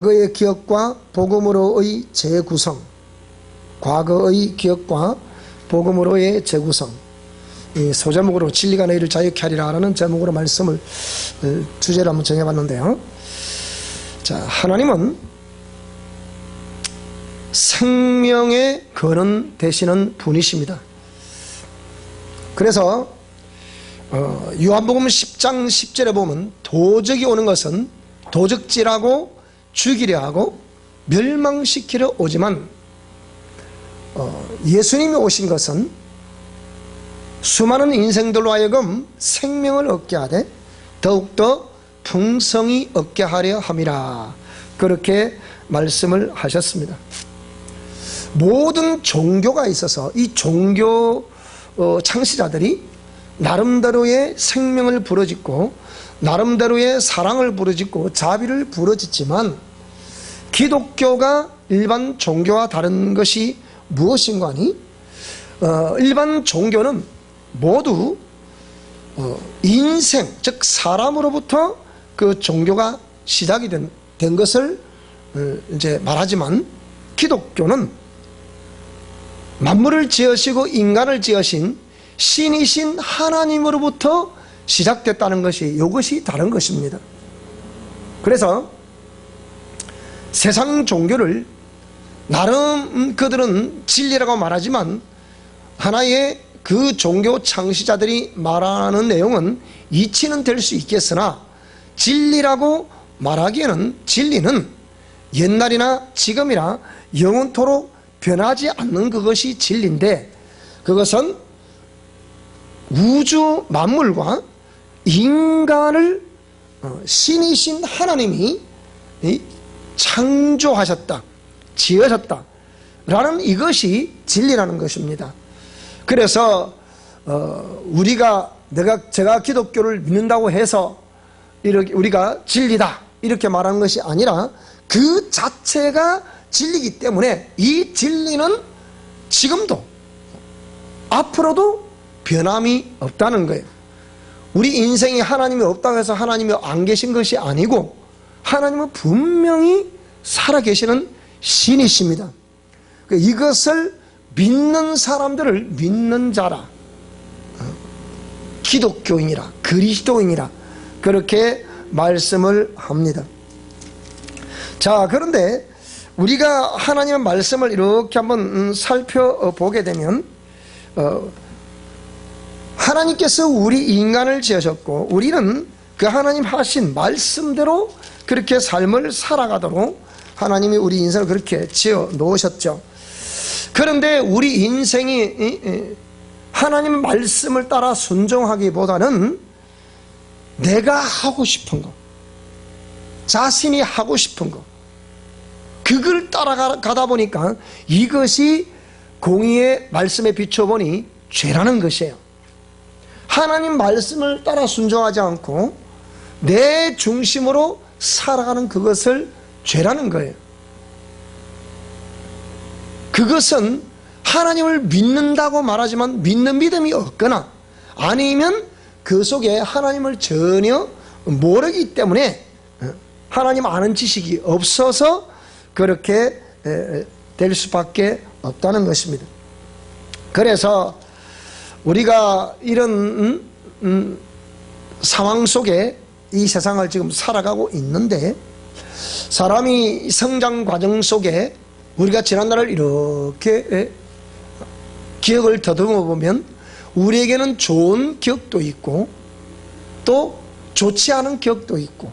과거의 기억과 복음으로의 재구성, 과거의 기억과 복음으로의 재구성, 이 소제목으로 진리가 너희를 자유케 하리라 라는 제목으로 말씀을 주제를 한번 정해봤는데요. 자, 하나님은 생명의 근원 되시는 분이십니다. 그래서 요한복음 10장 10절에 보면 도적이 오는 것은 도적질하고 죽이려 하고 멸망시키려 오지만 예수님이 오신 것은 수많은 인생들로 하여금 생명을 얻게 하되 더욱더 풍성히 얻게 하려 함이라, 그렇게 말씀을 하셨습니다. 모든 종교가 있어서 이 종교 창시자들이 나름대로의 생명을 부르짖고 나름대로의 사랑을 부르짖고 자비를 부르짖지만 기독교가 일반 종교와 다른 것이 무엇인가 하니 일반 종교는 모두 인생, 즉 사람으로부터 그 종교가 시작이 된 것을 이제 말하지만 기독교는 만물을 지으시고 인간을 지으신 신이신 하나님으로부터 시작됐다는 것이, 이것이 다른 것입니다. 그래서 세상 종교를 나름 그들은 진리라고 말하지만 하나의 그 종교 창시자들이 말하는 내용은 이치는 될 수 있겠으나 진리라고 말하기에는 진리는 옛날이나 지금이나 영원토록 변하지 않는 그것이 진리인데, 그것은 우주 만물과 인간을 신이신 하나님이 창조하셨다, 지으셨다 라는 이것이 진리라는 것입니다. 그래서 제가 기독교를 믿는다고 해서 이렇게 우리가 진리다 이렇게 말하는 것이 아니라 그 자체가 진리이기 때문에 이 진리는 지금도 앞으로도 변함이 없다는 거예요. 우리 인생에 하나님이 없다고 해서 하나님이 안 계신 것이 아니고 하나님은 분명히 살아계시는 신이십니다. 이것을 믿는 사람들을 믿는 자라, 기독교인이라, 그리스도인이라 그렇게 말씀을 합니다. 자, 그런데 우리가 하나님의 말씀을 이렇게 한번 살펴보게 되면 하나님께서 우리 인간을 지으셨고 우리는 그 하나님 하신 말씀대로 그렇게 삶을 살아가도록 하나님이 우리 인생을 그렇게 지어 놓으셨죠. 그런데 우리 인생이 하나님 말씀을 따라 순종하기보다는 내가 하고 싶은 거, 자신이 하고 싶은 거, 그걸 따라가다 보니까 이것이 공의의 말씀에 비춰보니 죄라는 것이에요. 하나님 말씀을 따라 순종하지 않고 내 중심으로 살아가는 그것을 죄라는 거예요. 그것은 하나님을 믿는다고 말하지만 믿는 믿음이 없거나 아니면 그 속에 하나님을 전혀 모르기 때문에 하나님 아는 지식이 없어서 그렇게 될 수밖에 없다는 것입니다. 그래서 우리가 이런 상황 속에 이 세상을 지금 살아가고 있는데, 사람이 성장 과정 속에 우리가 지난날을 이렇게 기억을 더듬어 보면 우리에게는 좋은 기억도 있고 또 좋지 않은 기억도 있고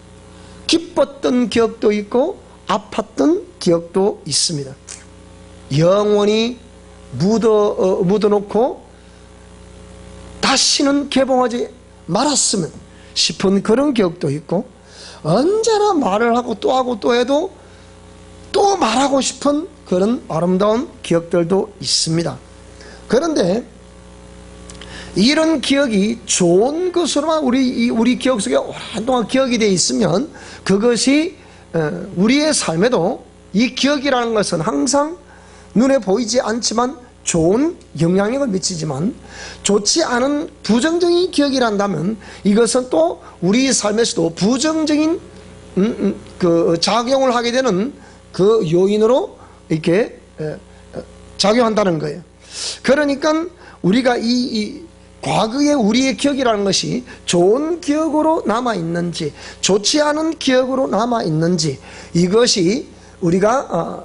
기뻤던 기억도 있고 아팠던 기억도 있습니다. 영원히 묻어놓고 다시는 개봉하지 말았으면 싶은 그런 기억도 있고, 언제나 말을 하고 또 해도 또 말하고 싶은 그런 아름다운 기억들도 있습니다. 그런데 이런 기억이 좋은 것으로만 우리 기억 속에 오랫동안 기억이 되어 있으면 그것이 우리의 삶에도, 이 기억이라는 것은 항상 눈에 보이지 않지만 좋은 영향력을 미치지만 좋지 않은 부정적인 기억이란다면 이것은 또 우리 삶에서도 부정적인 그 작용을 하게 되는 그 요인으로 이렇게 작용한다는 거예요. 그러니까 우리가 이 과거의 우리의 기억이라는 것이 좋은 기억으로 남아있는지 좋지 않은 기억으로 남아있는지, 이것이 우리가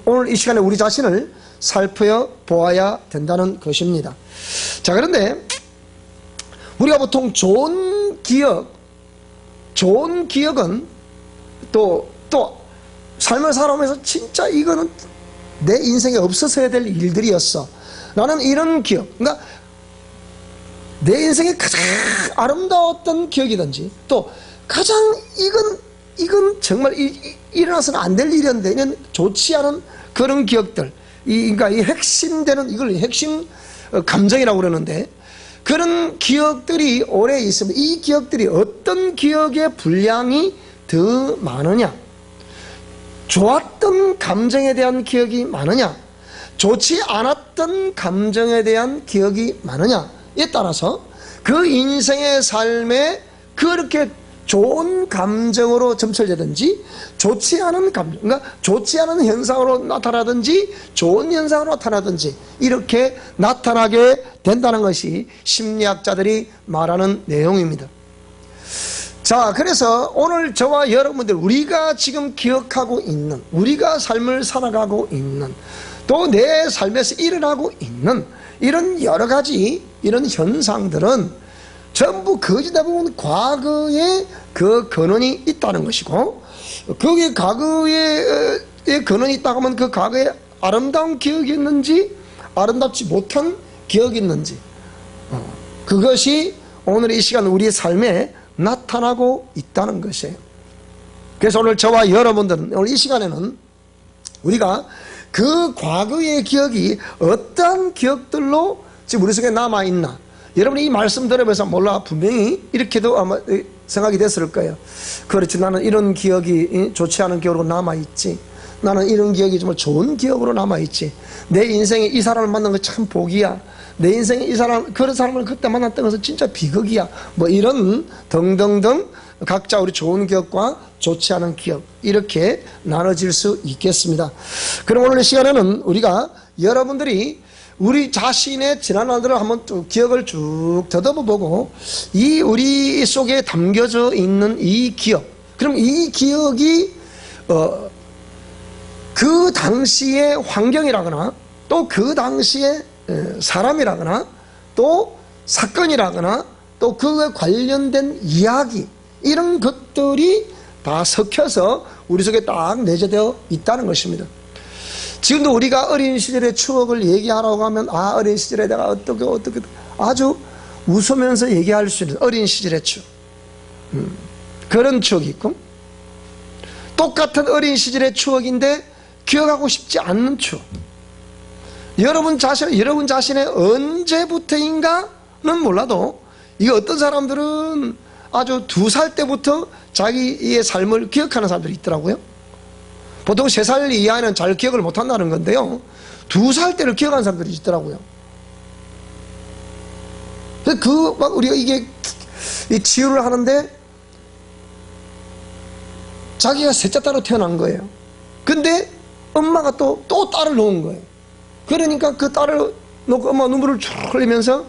오늘 이 시간에 우리 자신을 살펴보아야 된다는 것입니다. 자, 그런데 우리가 보통 좋은 기억은 또 삶을 살아오면서 진짜 이거는 내 인생에 없어서야 될 일들이었어 라는 이런 기억, 그러니까 내 인생에 가장 아름다웠던 기억이든지, 또 가장 이건 정말 일어나서는 안 될 일이었는데 이런 좋지 않은 그런 기억들, 그러니까 이 핵심되는, 이걸 핵심 감정이라고 그러는데, 그런 기억들이 오래 있으면 이 기억들이 어떤 기억의 분량이 더 많으냐, 좋았던 감정에 대한 기억이 많으냐, 좋지 않았던 감정에 대한 기억이 많으냐에 따라서 그 인생의 삶에 그렇게 좋은 감정으로 점철되든지 좋지 않은 감정, 그러니까 좋지 않은 현상으로 나타나든지 좋은 현상으로 나타나든지 이렇게 나타나게 된다는 것이 심리학자들이 말하는 내용입니다. 자, 그래서 오늘 저와 여러분들, 우리가 지금 기억하고 있는, 우리가 삶을 살아가고 있는, 또 내 삶에서 일어나고 있는 이런 여러 가지 이런 현상들은 전부 거의 대부분 과거에 그 근원이 있다는 것이고, 거기에 과거에 근원이 있다고 하면 그 과거에 아름다운 기억이 있는지 아름답지 못한 기억이 있는지, 그것이 오늘 이 시간 우리의 삶에 나타나고 있다는 것이에요. 그래서 오늘 저와 여러분들은, 오늘 이 시간에는 우리가 그 과거의 기억이 어떠한 기억들로 지금 우리 속에 남아있나, 여러분이 이 말씀 들으면서 몰라 분명히 이렇게도 아마 생각이 됐을 거예요. 그렇지, 나는 이런 기억이 좋지 않은 기억으로 남아있지, 나는 이런 기억이 정말 좋은 기억으로 남아있지, 내 인생에 이 사람을 만난 거 참 복이야, 내 인생에 이 사람, 그런 사람을 그때 만났던 것은 진짜 비극이야, 뭐 이런 등등등 각자 우리 좋은 기억과 좋지 않은 기억, 이렇게 나눠질 수 있겠습니다. 그럼 오늘 이 시간에는 우리가 여러분들이 우리 자신의 지난 날들을 한번 또 기억을 쭉 더듬어보고, 이 우리 속에 담겨져 있는 이 기억, 그럼 이 기억이 그 당시의 환경이라거나 또 그 당시의 사람이라거나 또 사건이라거나 또 그에 관련된 이야기, 이런 것들이 다 섞여서 우리 속에 딱 내재되어 있다는 것입니다. 지금도 우리가 어린 시절의 추억을 얘기하라고 하면, 어린 시절에 내가 어떻게 아주 웃으면서 얘기할 수 있는 어린 시절의 추억, 그런 추억이 있고, 똑같은 어린 시절의 추억인데 기억하고 싶지 않는 추억, 여러분 자신의 언제부터인가는 몰라도, 이게 어떤 사람들은 아주 2살 때부터 자기의 삶을 기억하는 사람들이 있더라고요. 보통 3살 이하는 잘 기억을 못한다는 건데요, 2살 때를 기억하는 사람들이 있더라고요. 막 우리가 이게 치유를 하는데, 자기가 셋째 딸로 태어난 거예요. 근데 엄마가 또 딸을 놓은 거예요. 그러니까 그 딸을 놓고 엄마 눈물을 쭉 흘리면서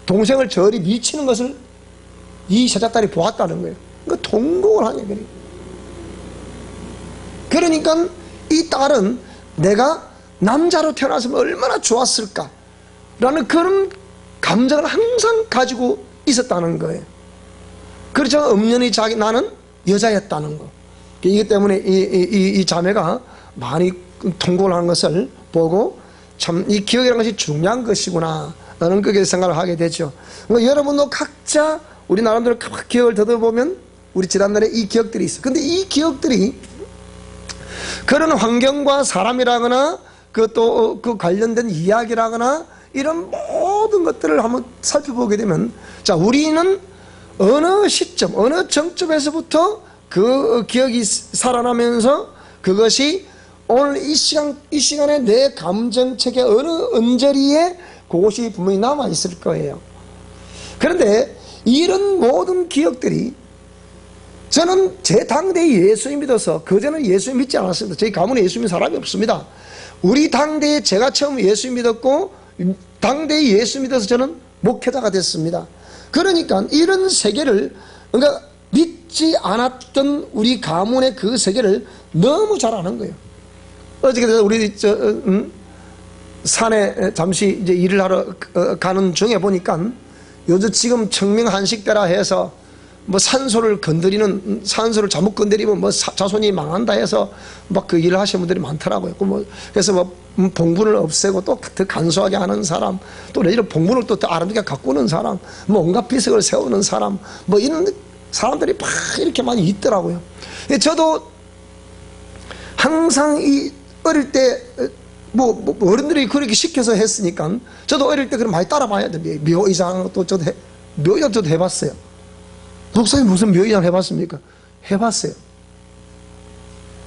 동생을 저리 미치는 것을 이 셋째 딸이 보았다는 거예요. 그러니까 통곡을 하냐, 그러니까 이 딸은 내가 남자로 태어났으면 얼마나 좋았을까 라는 그런 감정을 항상 가지고 있었다는 거예요. 그렇죠. 엄연히 나는 여자였다는 거. 이것 때문에 이 자매가 많이 통곡을 하는 것을 보고, 참 이 기억이라는 것이 중요한 것이구나 라는 그렇게 생각을 하게 되죠. 그러니까 여러분도 각자 우리 나름대로 기억을 더듬어보면 우리 지난날에 이 기억들이 있어. 근데 이 기억들이 그런 환경과 사람이라거나 그 관련된 이야기라거나 이런 모든 것들을 한번 살펴보게 되면, 자, 우리는 어느 시점, 어느 정점에서부터 그 기억이 살아나면서 그것이 오늘 이 시간에 내 감정체계 어느 언저리에 그것이 분명히 남아있을 거예요. 그런데 이런 모든 기억들이 저는 제 당대에 예수님 믿어서 그전에는 예수님 믿지 않았습니다. 저희 가문에 예수 믿는 사람이 없습니다. 우리 당대에 제가 처음 예수님 믿었고 당대에 예수 믿어서 저는 목회자가 됐습니다. 그러니까 이런 세계를, 그러니까 믿지 않았던 우리 가문의 그 세계를 너무 잘 아는 거예요. 어저께 우리 산에 잠시 이제 일을 하러 가는 중에 보니까 요즘 지금 청명한식대라 해서 뭐 산소를 잘못 건드리면 뭐 자손이 망한다 해서 막 그 일을 하시는 분들이 많더라고요. 그래서 뭐 봉분을 없애고 또 더 간소하게 하는 사람, 또 내지는 봉분을 또 더 아름답게 가꾸는 사람, 뭐 온갖 비석을 세우는 사람, 뭐 이런 사람들이 막 이렇게 많이 있더라고요. 저도 항상 이 어릴 때 뭐 어른들이 그렇게 시켜서 했으니까 저도 어릴 때 그럼 많이 따라봐야 돼요. 묘의장 또 묘의장 저도 해봤어요. 목사님 무슨 묘의장 해봤습니까? 해봤어요.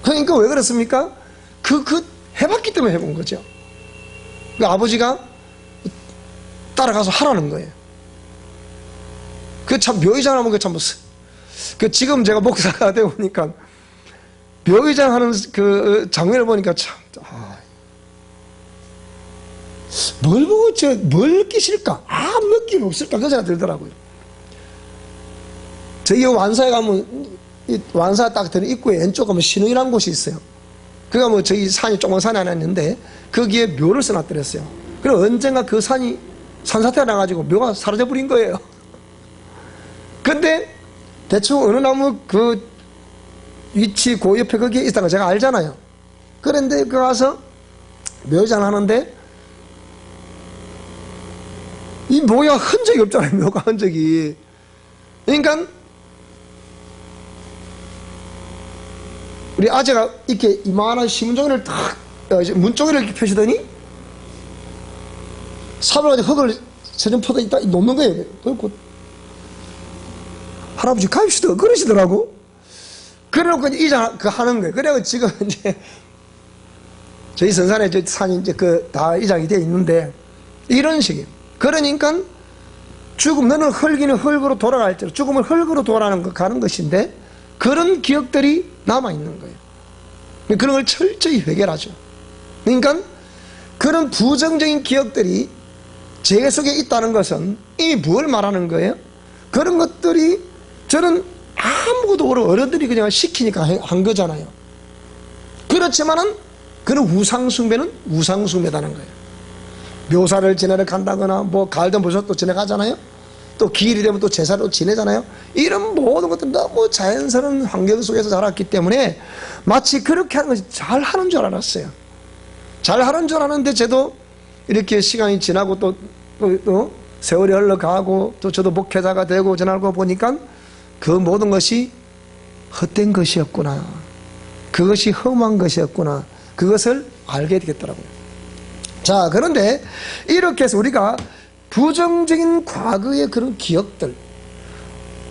그러니까 왜 그렇습니까? 해봤기 때문에 해본 거죠. 그 아버지가 따라가서 하라는 거예요. 그 참 묘의장 하면 지금 제가 목사가 되어 보니까 묘의장 하는 그 장면을 보니까 참, 뭘 보고 뭘 끼실까? 아무 느낌 없을까? 그 생각 들더라고요. 저희 완사에 가면, 완사 딱 드는 입구에 왼쪽 가면 신흥이라는 곳이 있어요. 그가 뭐 저희 산이 조그만 산이 하나 있는데 거기에 묘를 써놨더랬어요. 그리고 언젠가 그 산이 산사태가 나가지고 묘가 사라져버린 거예요. 근데 대충 어느 나무 그 위치 그 옆에 거기에 있다가 제가 알잖아요. 그런데 그 가서 묘장 하는데 이 묘가 흔적이 없잖아요. 묘가 흔적이. 그러니까 우리 아재가 이렇게 이만한 신문종이를 딱 문종이를 이렇게 펴시더니 사방에 흙을 세점포도 있다 놓는 거예요. 그리고 할아버지 가입시다 그러시더라고. 그래놓고 이장 하는 거예요. 그래서 지금 이제 저희 선산에 저 산이 이제 다 이장이 되어 있는데 이런 식이에요. 그러니까 너는 흙이는 흙으로 돌아갈지라 죽음은 흙으로 가는 것인데 그런 기억들이 남아있는 거예요. 그런 걸 철저히 해결하죠. 그러니까 그런 부정적인 기억들이 제 속에 있다는 것은 이미 뭘 말하는 거예요? 그런 것들이 저는 아무것도 모르고 어른들이 그냥 시키니까 한 거잖아요. 그렇지만은 그런 우상숭배는 우상숭배다는 거예요. 묘사를 지내러 간다거나 뭐 가을된 보셔도 지내가잖아요. 또 기일이 되면 또 제사로 지내잖아요. 이런 모든 것들 너무 자연스러운 환경 속에서 자랐기 때문에 마치 그렇게 하는 것이 잘하는 줄 알았어요. 잘하는 줄 알았는데 저도 이렇게 시간이 지나고 또 세월이 흘러가고 또 저도 목회자가 되고 지나고 보니까 그 모든 것이 헛된 것이었구나. 그것이 험한 것이었구나. 그것을 알게 되겠더라고요. 자, 그런데 이렇게 해서 우리가 부정적인 과거의 그런 기억들,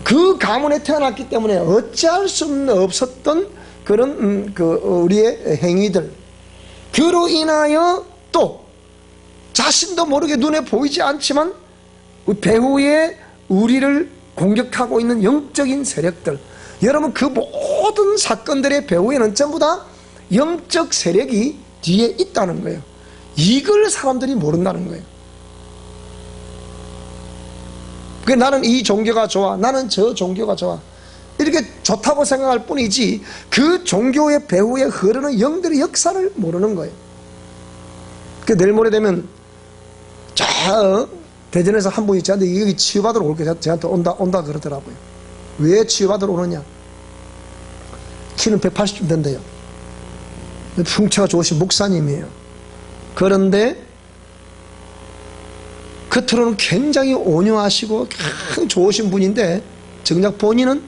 그 가문에 태어났기 때문에 어찌할 수 없었던 그런 우리의 행위들, 그로 인하여 또 자신도 모르게 눈에 보이지 않지만 배후에 우리를 공격하고 있는 영적인 세력들, 여러분 그 모든 사건들의 배후에는 전부 다 영적 세력이 뒤에 있다는 거예요. 이걸 사람들이 모른다는 거예요. 나는 이 종교가 좋아, 나는 저 종교가 좋아, 이렇게 좋다고 생각할 뿐이지 그 종교의 배후에 흐르는 영들의 역사를 모르는 거예요. 내일 모레 되면 대전에서 한 분이 저한테 여기 치유받으러 올 게 저한테 온다 그러더라고요. 왜 치유받으러 오느냐? 키는 180쯤 된대요. 풍채가 좋으신 목사님이에요. 그런데 겉으로는 굉장히 온유하시고 좋으신 분인데 정작 본인은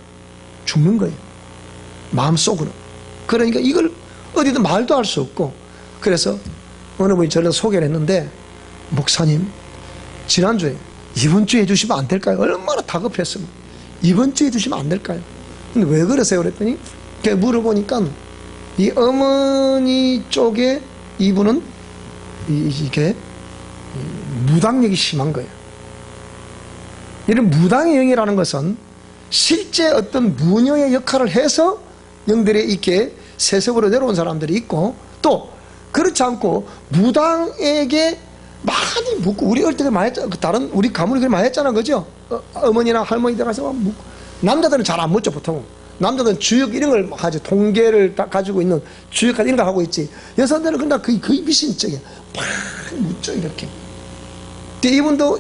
죽는 거예요. 마음속으로. 그러니까 이걸 어디든 말도 할 수 없고, 그래서 어느 분이 저를 소개를 했는데, 목사님 지난주에 이번 주에 해주시면 안 될까요? 얼마나 다급했으면 이번 주에 해주시면 안 될까요? 근데 왜 그러세요? 그랬더니 물어보니까 이 어머니 쪽에 이분은 이게 무당력이 심한 거예요. 이런 무당의 영이라는 것은 실제 어떤 무녀의 역할을 해서 영들에 있게 세습으로 내려온 사람들이 있고, 또 그렇지 않고 무당에게 많이 묻고, 우리 어릴 때 많이 했잖아. 다른 우리 가문이 그렇게 많이 했잖아, 그죠? 어머니나 할머니들 가서 막 묻고. 남자들은 잘 안 묻죠, 보통. 남자들은 주역 이런 걸 하지, 통계를 다 가지고 있는 주역 이런 거 하고 있지. 여성들은 그냥 거의 미신적이야. 막 묻죠, 이렇게. 근데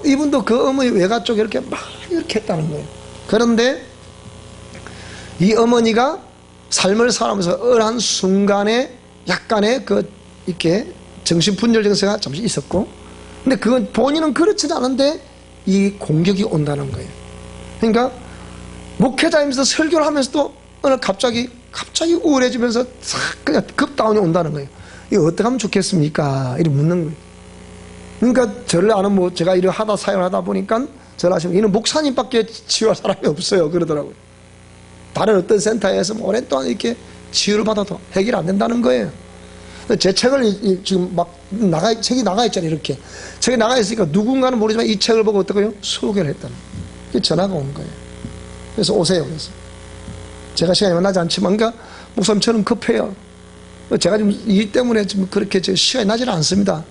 이분도 그 어머니 외가 쪽에 이렇게 막 이렇게 했다는 거예요. 그런데 이 어머니가 삶을 살아가면서 어한 순간에 약간의 이렇게 정신분열 증세가 잠시 있었고, 근데 그건 본인은 그렇지 않은데 이 공격이 온다는 거예요. 그러니까 목회자이면서 설교를 하면서도 어느 갑자기 우울해지면서 싹 그냥 급다운이 온다는 거예요. 이거 어떻게 하면 좋겠습니까? 이렇게 묻는 거예요. 그러니까 저를 아는 제가 일을 사역을 하다 보니까 저를 아시면 이는 목사님밖에 치유할 사람이 없어요, 그러더라고요. 다른 어떤 센터에서 오랫동안 이렇게 치유를 받아도 해결이 안 된다는 거예요. 제 책을 지금 책이 나가 있잖아요, 이렇게. 책이 나가 있으니까 누군가는 모르지만 이 책을 보고 어떡해요? 소개를 했다는 거예요. 전화가 온 거예요. 그래서 오세요. 그래서 제가 시간이 나지 않지만, 그러니까 목사님 저는 급해요. 제가 지금 일 때문에 지금 그렇게 시간이 나지는 않습니다.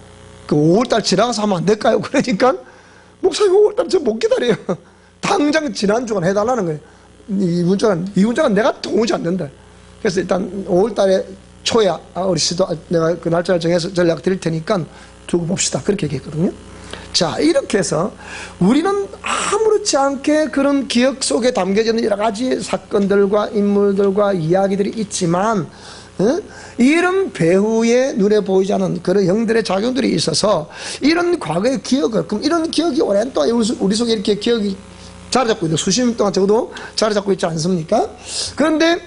그 5월달 지나가서 하면 안 될까요? 그러니까 목사님 5월달 저 못 기다려요. 당장 지난주간 해달라는 거예요. 이 문자는 내가 도무지 안 된다. 그래서 일단 5월달에 초야 우리 내가 그 날짜를 정해서 전략 드릴 테니까 두고 봅시다. 그렇게 얘기했거든요. 자, 이렇게 해서 우리는 아무렇지 않게 그런 기억 속에 담겨져 있는 여러 가지 사건들과 인물들과 이야기들이 있지만, 이런 배후에 눈에 보이지 않는 그런 영들의 작용들이 있어서 이런 과거의 기억을, 그럼 이런 기억이 오랜 동안 우리 속에 이렇게 기억이 자리 잡고 있는, 수십 년 동안 적어도 자리 잡고 있지 않습니까? 그런데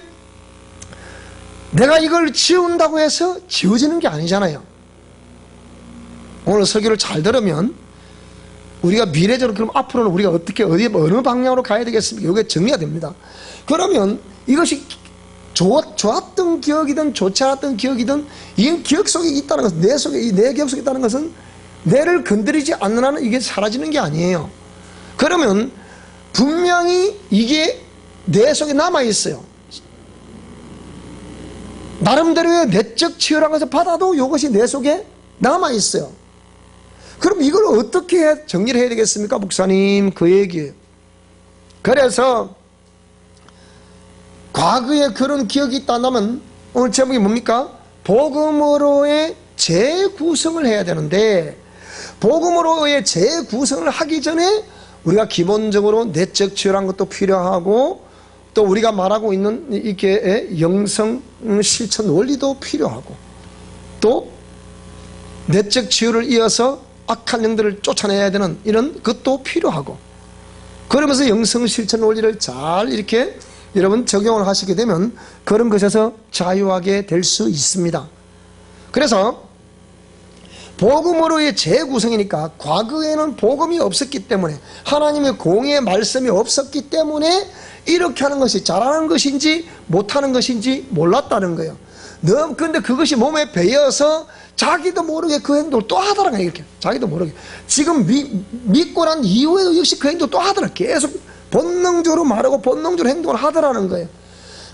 내가 이걸 지운다고 해서 지워지는 게 아니잖아요. 오늘 설교를 잘 들으면 우리가 미래적으로, 그럼 앞으로는 우리가 어느 방향으로 가야 되겠습니까? 이게 정리가 됩니다. 그러면 이것이 좋았던 기억이든 좋지 않았던 기억이든 이 기억 속에 있다는 것은, 내 기억 속에 있다는 것은 내를 건드리지 않는 한은 이게 사라지는 게 아니에요. 그러면 분명히 이게 내 속에 남아있어요. 나름대로의 내적 치유라는 것을 받아도 이것이 내 속에 남아있어요. 그럼 이걸 어떻게 정리를 해야 되겠습니까, 목사님? 그 얘기예요. 그래서 과거에 그런 기억이 있다면 오늘 제목이 뭡니까? 복음으로의 재구성을 해야 되는데, 복음으로의 재구성을 하기 전에 우리가 기본적으로 내적 치유라는 것도 필요하고, 또 우리가 말하고 있는 이렇게 영성 실천 원리도 필요하고, 또 내적 치유를 이어서 악한 영들을 쫓아내야 되는 이런 것도 필요하고, 그러면서 영성 실천 원리를 잘 이렇게 여러분 적용을 하시게 되면 그런 것에서 자유하게 될 수 있습니다. 그래서 복음으로의 재구성이니까, 과거에는 복음이 없었기 때문에, 하나님의 공의의 말씀이 없었기 때문에 이렇게 하는 것이 잘하는 것인지 못하는 것인지 몰랐다는 거예요. 근데 그것이 몸에 배어서 자기도 모르게 그 행동을 또 하더라고요. 이렇게 자기도 모르게 지금 믿고 난 이후에도 역시 그 행동을 또 하더라고요. 계속 본능적으로 말하고 본능적으로 행동을 하더라는 거예요.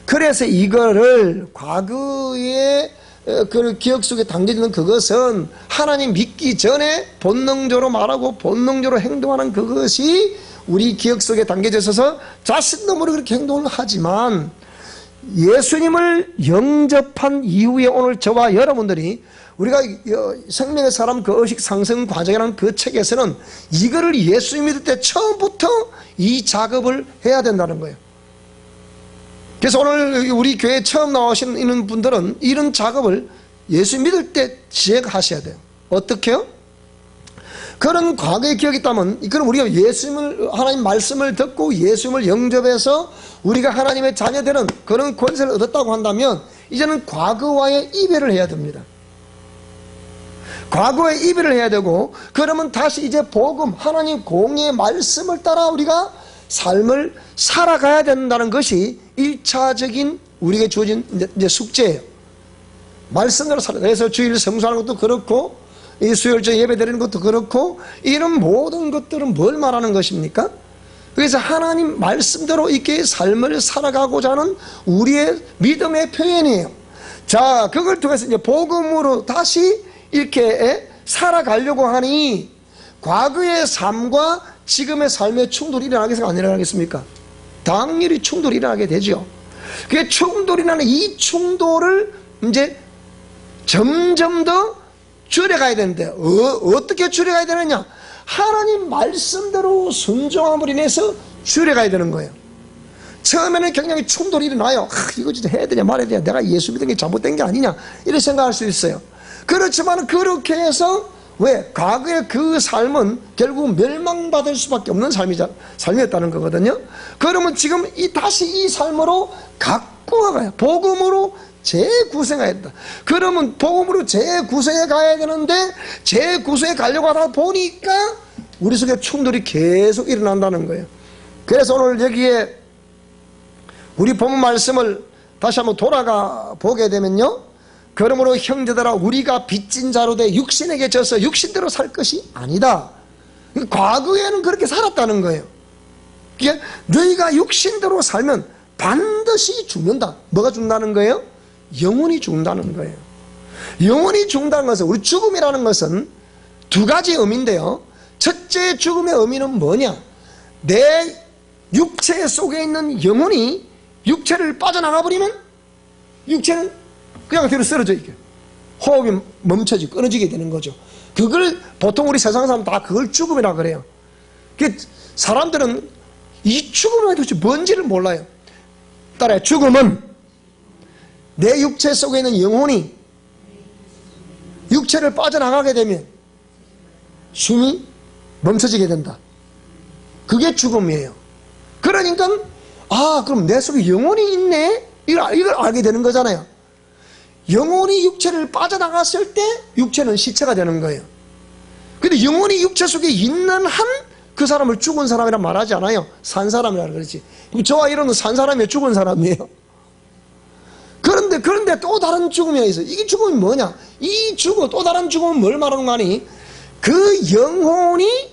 그래서 이거를 과거의 그 기억 속에 담겨있는 그것은 하나님 믿기 전에 본능적으로 말하고 본능적으로 행동하는 그것이 우리 기억 속에 담겨져 있어서 자신도 모르게 그렇게 행동을 하지만, 예수님을 영접한 이후에 오늘 저와 여러분들이, 우리가 생명의 사람 그 의식 상승 과정이라는 그 책에서는 이거를 예수 믿을 때 처음부터 이 작업을 해야 된다는 거예요. 그래서 오늘 우리 교회에 처음 나오시는 분들은 이런 작업을 예수 믿을 때 시작하셔야 돼요. 어떻게요? 그런 과거의 기억이 있다면, 그럼 우리가 하나님 말씀을 듣고 예수님을 영접해서 우리가 하나님의 자녀되는 그런 권세를 얻었다고 한다면, 이제는 과거와의 이별을 해야 됩니다. 과거에 이별을 해야 되고, 그러면 다시 이제 복음, 하나님 공의의 말씀을 따라 우리가 삶을 살아가야 된다는 것이 1차적인 우리에게 주어진 이제 숙제예요. 말씀대로 살아야 돼요. 그래서 주일 성수하는 것도 그렇고, 이 수요일째 예배 드리는 것도 그렇고, 이런 모든 것들은 뭘 말하는 것입니까? 그래서 하나님 말씀대로 이렇게 삶을 살아가고자 하는 우리의 믿음의 표현이에요. 자, 그걸 통해서 이제 복음으로 다시 이렇게 살아가려고 하니 과거의 삶과 지금의 삶의 충돌이 일어나겠습니까? 안 일어나겠습니까? 당연히 충돌이 일어나게 되죠. 그 충돌이 나는 이 충돌을 이제 점점 더 줄여가야 되는데 어떻게 줄여가야 되느냐? 하나님 말씀대로 순종함으로 인해서 줄여가야 되는 거예요. 처음에는 굉장히 충돌이 일어나요. 이거 진짜 해야 되냐 말해야 되냐, 내가 예수 믿은 게 잘못된 게 아니냐, 이렇게 생각할 수 있어요. 그렇지만 그렇게 해서 왜? 과거의 그 삶은 결국 멸망받을 수밖에 없는 삶이었다는 거거든요. 그러면 지금 다시 이 삶으로 갖고 가요. 복음으로 재구성해야 된다. 그러면 복음으로 재구성해 가야 되는데 재구성해 가려고 하다 보니까 우리 속에 충돌이 계속 일어난다는 거예요. 그래서 오늘 여기에 우리 본문 말씀을 다시 한번 돌아가 보게 되면요, 그러므로 형제들아 우리가 빚진 자로 돼 육신에게 져서 육신대로 살 것이 아니다. 과거에는 그렇게 살았다는 거예요. 그게 너희가 육신대로 살면 반드시 죽는다. 뭐가 죽는다는 거예요? 영혼이 죽는다는 거예요. 영혼이 죽는다는 것은, 우리 죽음이라는 것은 두 가지 의미인데요, 첫째 죽음의 의미는 뭐냐? 내 육체 속에 있는 영혼이 육체를 빠져나가 버리면 육체는 그냥 뒤로 쓰러져 있게, 호흡이 멈춰지고 끊어지게 되는 거죠. 그걸 보통 우리 세상 사람 다 그걸 죽음이라 그래요. 사람들은 이 죽음이 도대체 뭔지를 몰라요. 따라해, 죽음은 내 육체 속에 있는 영혼이 육체를 빠져나가게 되면 숨이 멈춰지게 된다. 그게 죽음이에요. 그러니까 그럼 내 속에 영혼이 있네, 이걸 알게 되는 거잖아요. 영혼이 육체를 빠져나갔을 때 육체는 시체가 되는 거예요. 근데 영혼이 육체 속에 있는 한 그 사람을 죽은 사람이라 말하지 않아요. 산 사람이라 그러지. 그럼 저와 이런은 산 사람이에요, 죽은 사람이에요? 그런데 또 다른 죽음이 있어요. 이게 죽음이 뭐냐? 이 죽음, 또 다른 죽음은 뭘 말하는 거 아니? 그 영혼이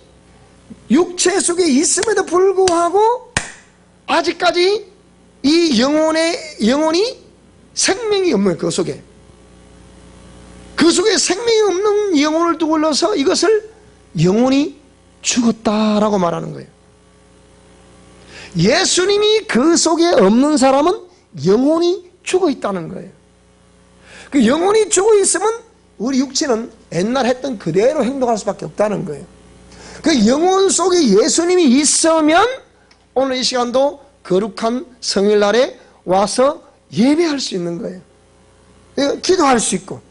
육체 속에 있음에도 불구하고 아직까지 이 영혼이 생명이 없는 그 속에 생명이 없는 영혼을 두고서 이것을 영혼이 죽었다라고 말하는 거예요. 예수님이 그 속에 없는 사람은 영혼이 죽어 있다는 거예요. 그 영혼이 죽어 있으면 우리 육체는 옛날 했던 그대로 행동할 수밖에 없다는 거예요. 그 영혼 속에 예수님이 있으면 오늘 이 시간도 거룩한 성일날에 와서 예배할 수 있는 거예요. 기도할 수 있고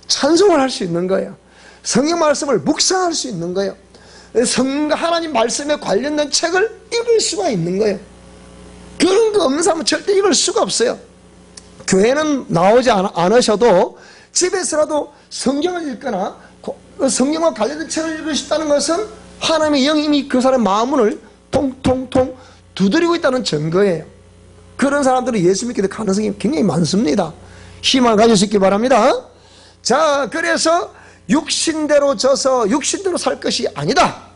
찬송을 할 수 있는 거예요. 성경 말씀을 묵상할 수 있는 거예요. 하나님 말씀에 관련된 책을 읽을 수가 있는 거예요. 그런 거 없는 사람은 절대 읽을 수가 없어요. 교회는 나오지 않으셔도 집에서라도 성경을 읽거나 성경과 관련된 책을 읽고 싶다는 것은 하나님의 영이 그 사람의 마음을 통통통 두드리고 있다는 증거예요. 그런 사람들은 예수 믿게 될 가능성이 굉장히 많습니다. 희망을 가질 수 있기 바랍니다. 자, 그래서 육신대로 져서 육신대로 살 것이 아니다.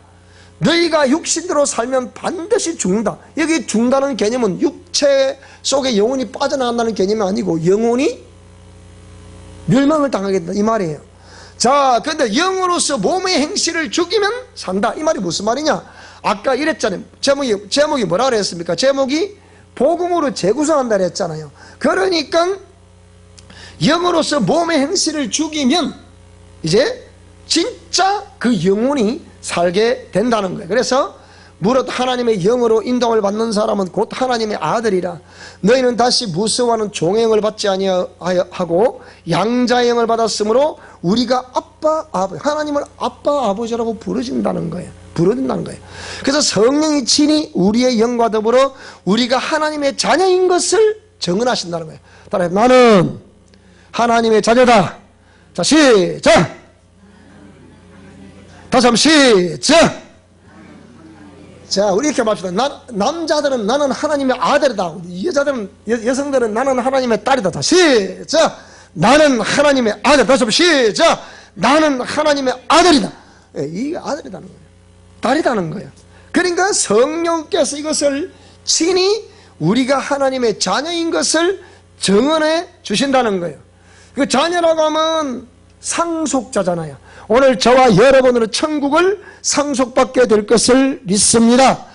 너희가 육신대로 살면 반드시 죽는다. 여기 죽는다는 개념은 육체 속에 영혼이 빠져나간다는 개념이 아니고 영혼이 멸망을 당하게 된다, 이 말이에요. 자, 근데 영으로서 몸의 행실을 죽이면 산다. 이 말이 무슨 말이냐? 아까 이랬잖아요. 제목이 뭐라 그랬습니까? 제목이 복음으로 재구성한다 그랬잖아요. 그러니까 영으로서 몸의 행실을 죽이면 이제 진짜 그 영혼이 살게 된다는 거예요. 그래서 무릇 하나님의 영으로 인도함을 받는 사람은 곧 하나님의 아들이라. 너희는 다시 무서워하는 종의 영을 받지 아니하고 양자의 영을 받았으므로 우리가 아빠 아버지, 하나님을 아빠 아버지라고 부르진다는 거예요. 그래서 성령이 친히 우리의 영과 더불어 우리가 하나님의 자녀인 것을 증언하신다는 거예요. 따라해, 나는 하나님의 자녀다. 자, 시작. 다시 한번 시작. 자, 우리 이렇게 맙시다. 남자들은 나는 하나님의 아들이다. 여성들은 나는 하나님의 딸이다. 자, 시작. 나는 하나님의 아들. 다시 한번 시작. 나는 하나님의 아들이다. 이게 아들이라는 거예요. 딸이라는 거예요. 그러니까 성령께서 이것을 친히 우리가 하나님의 자녀인 것을 증언해 주신다는 거예요. 그 자녀라고 하면 상속자잖아요. 오늘 저와 여러분으로 천국을 상속받게 될 것을 믿습니다.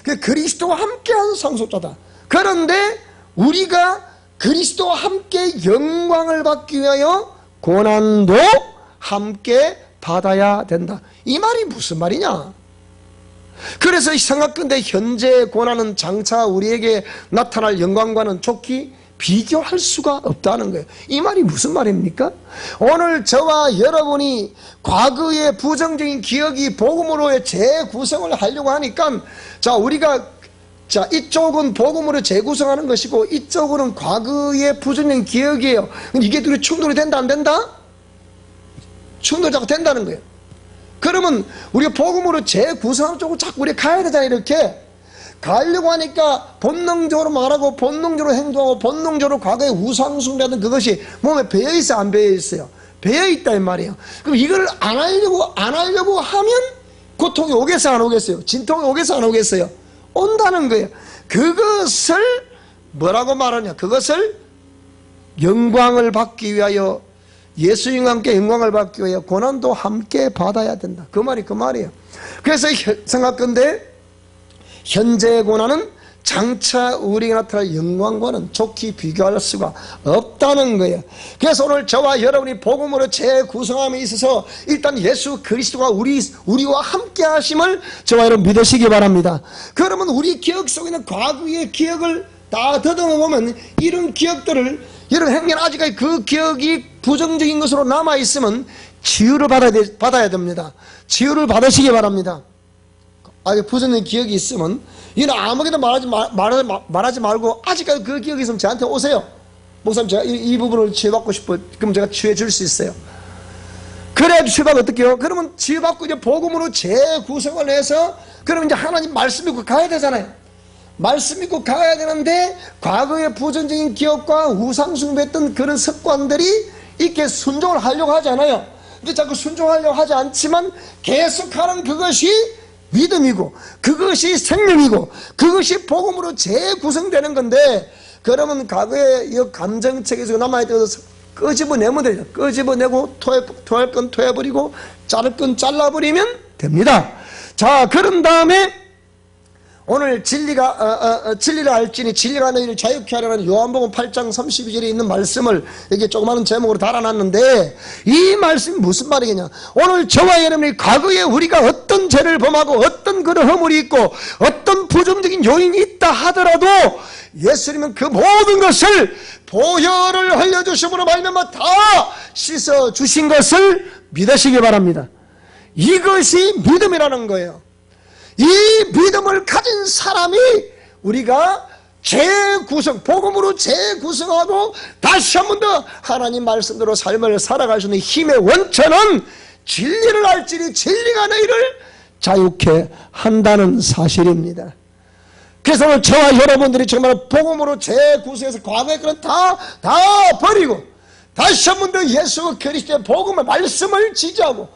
그 그리스도와 함께한 상속자다. 그런데 우리가 그리스도와 함께 영광을 받기 위하여 고난도 함께 받아야 된다. 이 말이 무슨 말이냐? 그래서 생각건대 현재 고난은 장차 우리에게 나타날 영광과는 좋게 비교할 수가 없다는 거예요. 이 말이 무슨 말입니까? 오늘 저와 여러분이 과거의 부정적인 기억이 복음으로의 재구성을 하려고 하니까 우리가 이쪽은 복음으로 재구성하는 것이고 이쪽은 과거의 부정적인 기억이에요. 이게 둘이 충돌이 된다 안 된다? 충돌이 자꾸 된다는 거예요. 그러면 우리가 복음으로 재구성하는 쪽으로 자꾸 우리가 가야 되잖아요. 이렇게 가려고 하니까 본능적으로 말하고 본능적으로 행동하고 본능적으로 과거의 우상숭배하던 그것이 몸에 배어있어요 안 배어있어요? 배어있다 이 말이에요. 그럼 이걸 안 하려고 하면 고통이 오겠어요 안 오겠어요? 진통이 오겠어요 안 오겠어요? 온다는 거예요. 그것을 뭐라고 말하냐? 그것을 영광을 받기 위하여 예수님과 함께 영광을 받기 위하여 고난도 함께 받아야 된다. 그 말이 그 말이에요. 그래서 생각건대 현재의 고난은 장차 우리에게 나타날 영광과는 좋게 비교할 수가 없다는 거예요. 그래서 오늘 저와 여러분이 복음으로 재구성함에 있어서 일단 예수 그리스도가 우리와 함께 하심을 저와 여러분 믿으시기 바랍니다. 그러면 우리 기억 속에 있는 과거의 기억을 다 더듬어 보면 이런 기억들을 이런 행위는 아직까지 그 기억이 부정적인 것으로 남아있으면 치유를 받아야 됩니다. 치유를 받으시기 바랍니다. 아직 부정적인 기억이 있으면 이는 아무에게도 말하지 말고 아직까지 그 기억이 있으면 저한테 오세요. 목사님 제가 이 부분을 치유받고 싶어요. 그럼 제가 치유해 줄 수 있어요. 그래야 치유받고 어떻게 해요? 그러면 치유받고 이제 복음으로 재구성을 해서 그러면 이제 하나님 말씀 믿고 가야 되잖아요. 말씀 믿고 가야 되는데 과거의 부정적인 기억과 우상숭배했던 그런 습관들이 이렇게 순종을 하려고 하지 않아요. 근데 자꾸 순종하려고 하지 않지만 계속하는 그것이 믿음이고 그것이 생명이고 그것이 복음으로 재구성되는 건데 그러면 과거의 이 감정책에서 남아있던 것을 끄집어내면 돼요. 끄집어내고 토할 건 토해버리고 자를 건 잘라버리면 됩니다. 자, 그런 다음에 오늘 진리를 알지니 진리가 너희를 자유케 하려는 요한복음 8장 32절에 있는 말씀을 여기 조그마한 제목으로 달아놨는데 이 말씀이 무슨 말이겠냐? 오늘 저와 여러분이 과거에 우리가 어떤 죄를 범하고 어떤 그런 허물이 있고 어떤 부정적인 요인이 있다 하더라도 예수님은 그 모든 것을 보혈을 흘려주심으로 말미암아 다 씻어주신 것을 믿으시기 바랍니다. 이것이 믿음이라는 거예요. 이 믿음을 가진 사람이 우리가 복음으로 재구성하고 다시 한 번 더 하나님 말씀대로 삶을 살아갈 수 있는 힘의 원천은 진리를 알지니 진리가 너희를 자유케 한다는 사실입니다. 그래서 오늘 저와 여러분들이 정말 복음으로 재구성해서 과거의 그런 다 버리고 다시 한 번 더 예수 그리스도의 복음의 말씀을 지지하고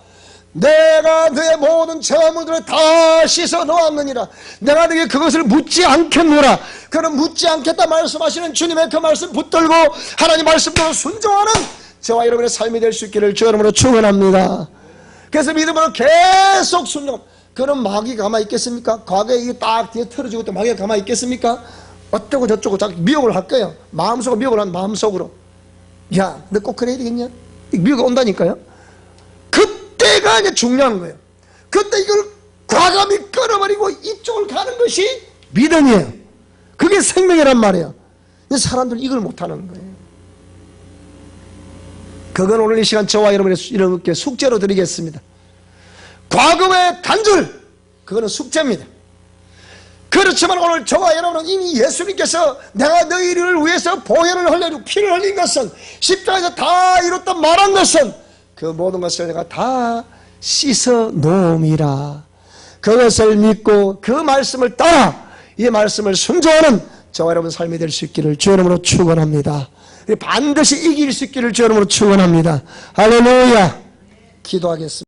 내가 너의 모든 죄물들을 다 씻어 놓았느니라. 내가 너에게 그것을 묻지 않겠노라. 그는 묻지 않겠다 말씀하시는 주님의 그 말씀 붙들고 하나님 말씀대로 순종하는 저와 여러분의 삶이 될 수 있기를 주 여러분으로 축원합니다. 그래서 믿음으로 계속 순종. 그럼 마귀 가만히 있겠습니까? 과거에 이게 딱 뒤에 틀어지고 또 마귀가 가만히 있겠습니까? 어쩌고 저쩌고 자꾸 미혹을 할 거예요. 마음속으로 미혹을 한 마음속으로. 야, 너 꼭 그래야 되겠냐? 미혹이 온다니까요. 그때가 이제 중요한 거예요. 그때 이걸 과감히 끊어버리고 이쪽을 가는 것이 믿음이에요. 그게 생명이란 말이에요. 사람들은 이걸 못하는 거예요. 그건 오늘 이 시간 저와 여러분의 이렇게 숙제로 드리겠습니다. 과거의 단절, 그거는 숙제입니다. 그렇지만 오늘 저와 여러분은 이미 예수님께서 내가 너희를 위해서 보혈을 흘려주고 피를 흘린 것은 십자가에서 다 이뤘다 말한 것은 그 모든 것을 내가 다 씻어 놓음이라. 그것을 믿고 그 말씀을 따라 이 말씀을 순종하는 저와 여러분 삶이 될 수 있기를 주 이름으로 축원합니다. 반드시 이길 수 있기를 주 이름으로 축원합니다. 할렐루야. 기도하겠습니다.